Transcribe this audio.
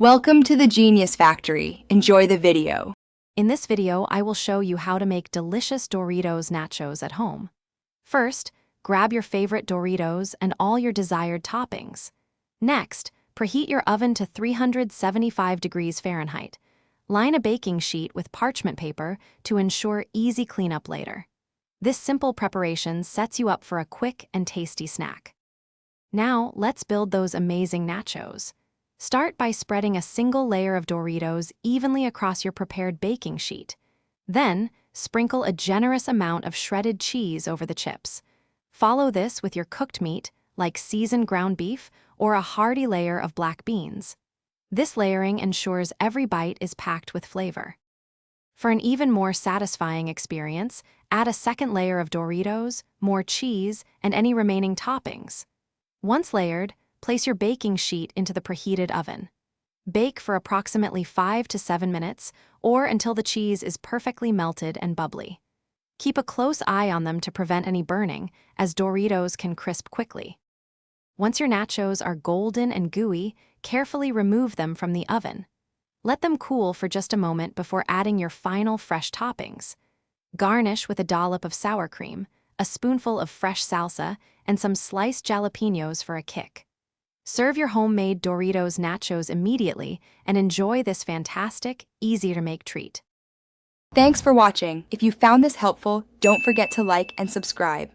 Welcome to the Genius Factory. Enjoy the video. In this video, I will show you how to make delicious Doritos nachos at home. First, grab your favorite Doritos and all your desired toppings. Next, preheat your oven to 375 degrees Fahrenheit. Line a baking sheet with parchment paper to ensure easy cleanup later. This simple preparation sets you up for a quick and tasty snack. Now, let's build those amazing nachos. Start by spreading a single layer of Doritos evenly across your prepared baking sheet. Then, sprinkle a generous amount of shredded cheese over the chips. Follow this with your cooked meat, like seasoned ground beef or a hearty layer of black beans. This layering ensures every bite is packed with flavor. For an even more satisfying experience, add a second layer of Doritos, more cheese, and any remaining toppings. Once layered, place your baking sheet into the preheated oven. Bake for approximately 5 to 7 minutes, or until the cheese is perfectly melted and bubbly. Keep a close eye on them to prevent any burning, as Doritos can crisp quickly. Once your nachos are golden and gooey, carefully remove them from the oven. Let them cool for just a moment before adding your final fresh toppings. Garnish with a dollop of sour cream, a spoonful of fresh salsa, and some sliced jalapenos for a kick. Serve your homemade Doritos nachos immediately and enjoy this fantastic, easy-to-make treat. Thanks for watching. If you found this helpful, don't forget to like and subscribe.